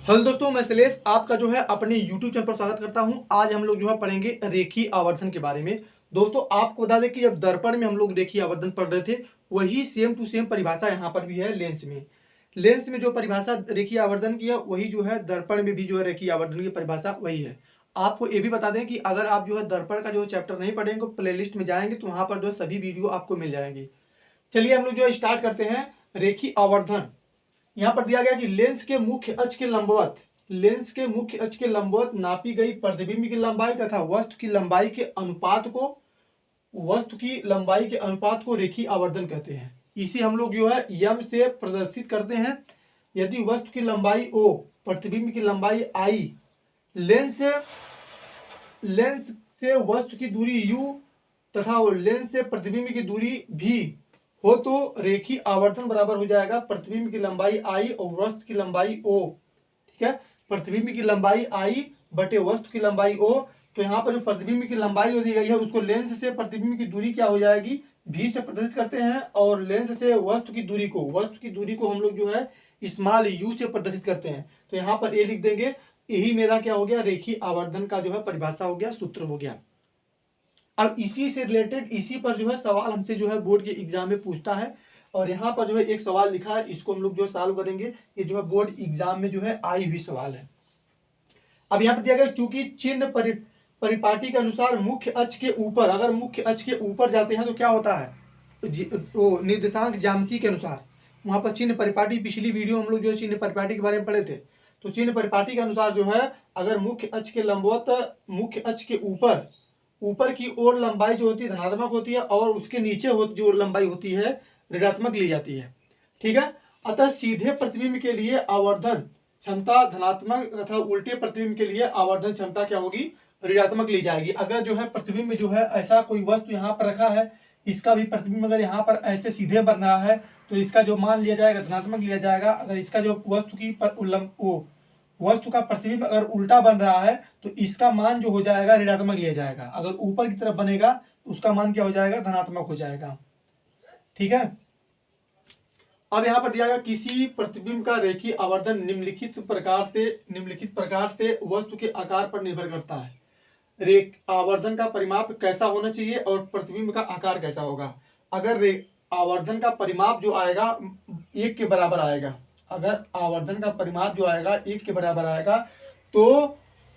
Hello दोस्तों, मैं शैलेश आपका जो है अपने YouTube चैनल पर स्वागत करता हूं। आज हम लोग जो है पढ़ेंगे रेखीय आवर्धन के बारे में। दोस्तों आपको बता दें कि जब दर्पण में हम लोग रेखीय आवर्धन पढ़ रहे थे, वही सेम टू सेम परिभाषा यहाँ पर भी है लेंस में। लेंस में जो परिभाषा रेखीय आवर्धन की है, वही जो है दर्पण में भी जो है रेखीय आवर्धन की परिभाषा वही है। आपको ये भी बता दें कि अगर आप जो है दर्पण का जो चैप्टर नहीं पढ़ेंगे, प्लेलिस्ट में जाएंगे तो वहाँ पर जो सभी वीडियो आपको मिल जाएंगे। चलिए हम लोग जो है स्टार्ट करते हैं। रेखीय आवर्धन यहाँ पर दिया गया कि लेंस के मुख्य अक्ष के लंबवत, लेंस के मुख्य अक्ष के लंबवत नापी गई प्रतिबिंब की लंबाई तथा वस्तु की लंबाई के अनुपात को, वस्तु की लंबाई के अनुपात को रेखीय आवर्धन कहते हैं। इसे हम लोग जो है यम से प्रदर्शित करते हैं। यदि वस्तु की लंबाई ओ, प्रतिबिंब की लंबाई आई, लेंस लेंस से वस्तु की दूरी u तथा लेंस से प्रतिबिंब की दूरी v हो तो रेखीय आवर्धन बराबर हो जाएगा प्रतिबिंब की लंबाई i और वस्तु की लंबाई o। ठीक है, प्रतिबिंब की लंबाई i बटे वस्तु की लंबाई o। तो यहाँ पर जो प्रतिबिंब की लंबाई दी गई है उसको लेंस से प्रतिबिंब की दूरी क्या हो जाएगी, v से प्रदर्शित करते हैं। और लेंस से वस्तु की दूरी को, वस्तु की दूरी को हम लोग जो है स्मॉल u से प्रदर्शित करते हैं। तो यहाँ पर a लिख देंगे। यही मेरा क्या हो गया, रेखीय आवर्धन का जो है परिभाषा हो गया, सूत्र हो गया। अब इसी से रिलेटेड, इसी पर जो है सवाल हमसे जो है बोर्ड के एग्जाम में पूछता है। और यहाँ पर जो है एक सवाल लिखा है, इसको हम लोग जो है सॉल्व करेंगे। ये जो है बोर्ड एग्जाम में जो है आई हुई सवाल है। अब यहाँ पर दिया गया चूंकि चिन्ह परिपाटी के अनुसार मुख्य अक्ष के ऊपर, अगर मुख्य अक्ष के ऊपर जाते हैं तो क्या होता है, वो निर्देशांक ज्यामिति के अनुसार, वहां पर चिन्ह परिपाटी, पिछली वीडियो हम लोग जो है चिन्ह परिपाटी के बारे में पढ़े थे। तो चिन्ह परिपाटी के अनुसार जो है अगर मुख्य अक्ष के लंबवत, मुख्य अक्ष के ऊपर, ऊपर की ओर लंबाई जो होती है धनात्मक होती है और उसके नीचे जो लंबाई होती है ऋणात्मक ली जाती है। ठीक है, अतः सीधे प्रतिबिंब के लिए आवर्धन क्षमता धनात्मक तथा उल्टे प्रतिबिंब के लिए आवर्धन क्षमता क्या होगी, ऋणात्मक ली जाएगी। अगर जो है प्रतिबिंब जो है ऐसा कोई वस्तु यहाँ पर रखा है, इसका भी प्रतिबिंब अगर यहाँ पर ऐसे सीधे बन रहा है तो इसका जो मान लिया जाएगा धनात्मक लिया जाएगा। अगर इसका जो वस्तु की वस्तु का प्रतिबिंब अगर उल्टा बन रहा है तो इसका मान जो हो जाएगा ऋणात्मक लिया जाएगा। अगर ऊपर की तरफ बनेगा तो उसका मान क्या हो जाएगा, धनात्मक हो जाएगा। ठीक है, अब यहाँ पर दिया गया किसी प्रतिबिंब का रेखीय आवर्धन निम्नलिखित प्रकार से वस्तु के आकार पर निर्भर करता है। आवर्धन का परिमाप कैसा होना चाहिए और प्रतिबिंब का आकार कैसा होगा। अगर आवर्धन का परिमाप जो आएगा 1 के बराबर आएगा, अगर आवर्धन का परिमाप जो आएगा 1 के बराबर आएगा तो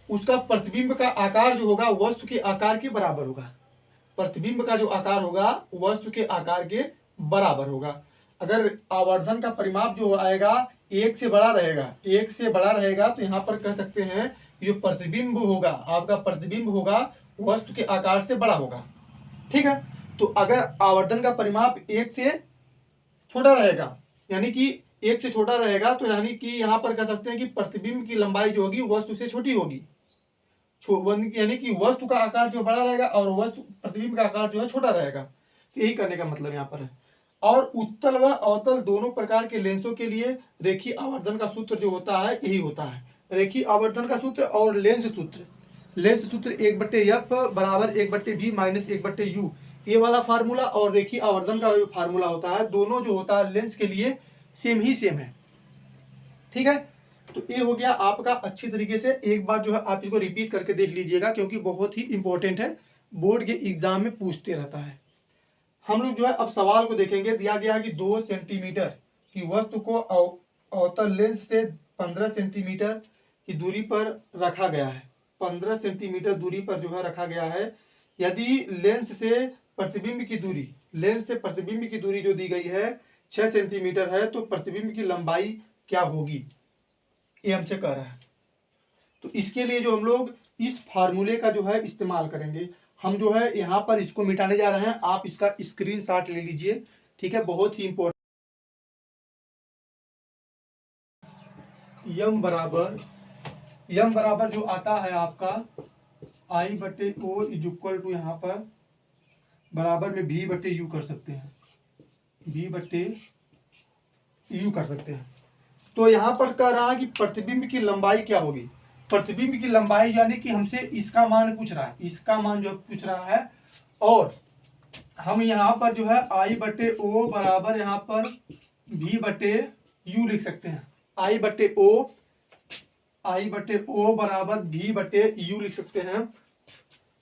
उसका प्रतिबिंब का आकार जो होगा वस्तु के आकार के बराबर होगा। प्रतिबिंब का जो आकार होगा वस्तु के आकार के बराबर होगा। अगर आवर्धन का परिमाप जो आएगा 1 से बड़ा रहेगा, 1 से बड़ा रहेगा तो यहाँ पर कह सकते हैं जो प्रतिबिंब होगा, आपका प्रतिबिंब होगा वस्तु के आकार से बड़ा होगा। ठीक है, तो अगर आवर्धन का परिमाप 1 से छोटा रहेगा, यानी कि 1 से छोटा रहेगा, तो यानी कि यहाँ पर कह सकते हैं कि प्रतिबिंब की लंबाई जो होगी वस्तु से छोटी होगी, यानी कि वस्तु का आकार जो बड़ा रहेगा और वस्तु प्रतिबिंब का आकार जो है छोटा रहेगा। यही करने का मतलब यहाँ पर है। और उत्तल व अवतल दोनों प्रकार के लेंसों के लिए रेखीय आवर्धन का सूत्र जो होता है यही होता है। रेखीय आवर्धन का सूत्र और लेंस सूत्र, लेंस सूत्र 1/f बराबर 1/v माइनस 1/u, ये वाला फार्मूला और रेखीय आवर्धन का जो फार्मूला होता है, दोनों जो होता है लेंस के लिए सेम है। ठीक है, तो ये हो गया आपका। अच्छी तरीके से एक बार जो है आप इसको रिपीट करके देख लीजिएगा, क्योंकि बहुत ही इंपॉर्टेंट है, बोर्ड के एग्जाम में पूछते रहता है। हम लोग जो है अब सवाल को देखेंगे। दिया गया है कि 2 सेंटीमीटर की वस्तु को अवतल लेंस से 15 सेंटीमीटर की दूरी पर रखा गया है। 15 सेंटीमीटर दूरी पर जो है रखा गया है। यदि लेंस से प्रतिबिंब की दूरी, लेंस से प्रतिबिंब की दूरी जो दी गई है 6 सेंटीमीटर है, तो प्रतिबिंब की लंबाई क्या होगी, ये हमसे कह रहा है। तो इसके लिए जो हम लोग इस फार्मूले का जो है इस्तेमाल करेंगे। हम जो है यहाँ पर इसको मिटाने जा रहे हैं, आप इसका स्क्रीनशॉट ले लीजिए। ठीक है, बहुत ही इंपॉर्टेंट। यम बराबर जो आता है आपका I/O इज इक्वल टू यहाँ पर बराबर में V/U कर सकते हैं, V/U कर सकते हैं। तो यहाँ पर कह रहा है कि प्रतिबिंब की लंबाई क्या होगी। प्रतिबिंब की लंबाई यानी कि हमसे इसका मान पूछ रहा है, इसका मान जो पूछ रहा है। और हम यहाँ पर जो है I/O बराबर यहाँ पर V/U लिख सकते हैं। I/O आई बटे ओ बराबर भी बटे यू लिख सकते हैं।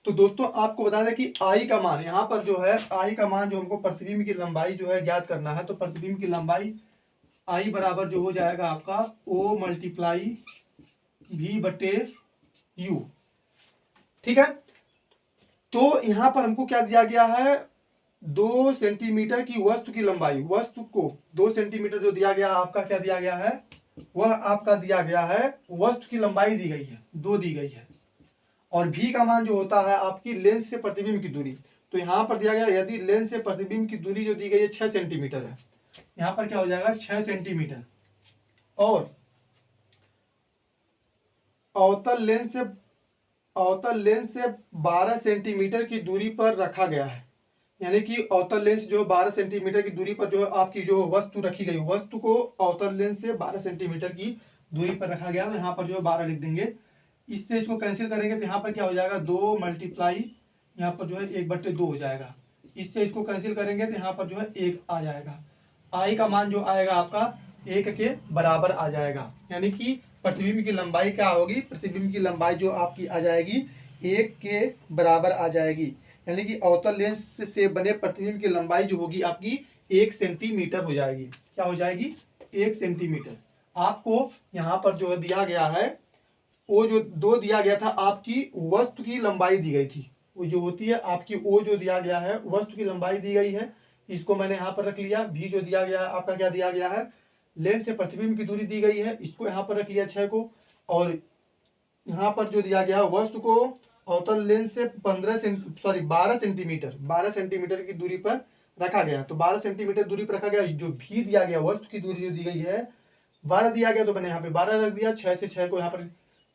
तो दोस्तों आपको बता दें कि आई का मान यहाँ पर जो है, आई का मान जो हमको प्रतिबिंब की लंबाई जो है ज्ञात करना है, तो प्रतिबिंब की लंबाई आई बराबर जो हो जाएगा आपका ओ मल्टीप्लाई भी बटे यू। ठीक है, तो यहाँ पर हमको क्या दिया गया है, 2 सेंटीमीटर की वस्तु की लंबाई, वस्तु को 2 सेंटीमीटर जो दिया गया आपका, क्या दिया गया है, वह आपका दिया गया है, वस्तु की लंबाई दी गई है 2 दी गई है, और भी का मान जो होता है आपकी लेंस से प्रतिबिंब की दूरी। तो यहाँ पर दिया गया यदि लेंस से प्रतिबिंब की दूरी जो दी गई है 6 सेंटीमीटर है, यहाँ पर क्या हो जाएगा 6 सेंटीमीटर, और अवतल लेंस से 12 सेंटीमीटर की दूरी पर रखा गया है। यानी कि अवतल लेंस जो 12 सेंटीमीटर की दूरी पर जो आपकी जो वस्तु रखी गई, वस्तु को अवतल लेंस से 12 सेंटीमीटर की दूरी पर रखा गया। तो यहाँ पर जो 12 लिख देंगे, इससे इसको कैंसिल करेंगे तो यहाँ पर क्या हो जाएगा 2 मल्टीप्लाई यहाँ पर जो है 1/2 हो जाएगा। इससे इसको कैंसिल करेंगे तो यहाँ पर जो है 1 आ जाएगा। आई का मान जो आएगा आपका 1 के बराबर आ जाएगा। यानी कि प्रतिबिंब की लंबाई क्या होगी, प्रतिबिंब की लंबाई जो आपकी आ जाएगी 1 के बराबर आ जाएगी। यानी कि अवतल लेंस से बने प्रतिबिंब की लंबाई जो होगी आपकी 1 सेंटीमीटर हो जाएगी। क्या हो जाएगी 1 सेंटीमीटर। आपको यहाँ पर जो दिया गया है, वो जो 2 दिया गया था आपकी वस्तु की लंबाई दी गई थी, वो जो होती है आपकी ओ जो दिया गया है वस्तु की लंबाई दी गई है, इसको मैंने यहाँ पर रख लिया। भी जो दिया गया है आपका क्या दिया गया है, लेंस से प्रतिबिंब की दूरी दी गई है, इसको यहाँ पर रख लिया 6 को, और यहाँ पर जो दिया गया वस्तु को अवतल लेंस से 12 सेंटीमीटर की दूरी पर रखा गया। तो 12 सेंटीमीटर दूरी पर रखा गया। जो भी दिया गया वस्तु की दूरी जो दी गई है 12 दिया गया, तो मैंने यहाँ पे 12 रख दिया। 6 से 6 को यहाँ पर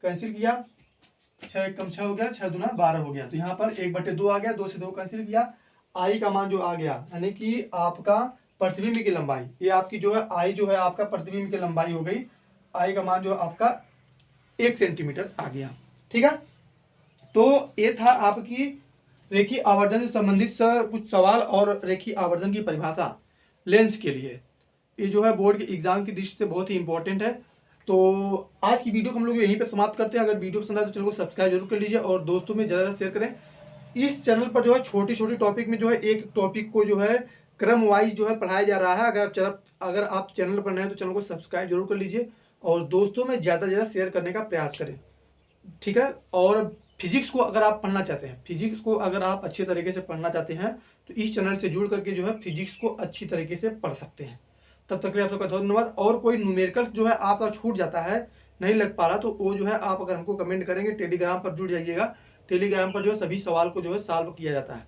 कैंसिल किया, 6 एक कम 6 हो गया, 6 दूना 12 हो गया। तो यहाँ पर 1/2 आ गया, 2 से 2 कैंसिल किया। आई का मान जो आ गया, यानी कि आपका प्रतिबिंब की लंबाई, ये आपकी जो है आई जो है आपका प्रतिबिंब की लंबाई हो गई। आई का मान जो आपका 1 सेंटीमीटर आ गया। ठीक है, तो ये था आपकी रेखीय आवर्धन से संबंधित कुछ सवाल और रेखीय आवर्धन की परिभाषा लेंस के लिए। ये जो है बोर्ड के एग्जाम की दृष्टि से बहुत ही इंपॉर्टेंट है। तो आज की वीडियो को हम लोग यहीं पर समाप्त करते हैं। अगर वीडियो पसंद आए तो चैनल को सब्सक्राइब जरूर कर लीजिए और दोस्तों में ज़्यादा शेयर करें। इस चैनल पर जो है छोटी छोटी टॉपिक में जो है एक टॉपिक को जो है क्रम वाइज जो है पढ़ाया जा रहा है। अगर आप चैनल पर नए हैं तो चैनल को सब्सक्राइब जरूर कर लीजिए और दोस्तों में ज़्यादा से ज़्यादा शेयर करने का प्रयास करें। ठीक है, और फिजिक्स को अगर आप पढ़ना चाहते हैं, फिजिक्स को अगर आप अच्छे तरीके से पढ़ना चाहते हैं तो इस चैनल से जुड़ करके जो है फिजिक्स को अच्छी तरीके से पढ़ सकते हैं। तब तक के लिए आप सबका धन्यवाद। और कोई न्यूमेरिकल्स जो है आपका छूट जाता है, नहीं लग पा रहा, तो वो जो है आप अगर हमको कमेंट करेंगे, टेलीग्राम पर जुड़ जाइएगा। टेलीग्राम पर जो है सभी सवाल को जो है सॉल्व किया जाता है।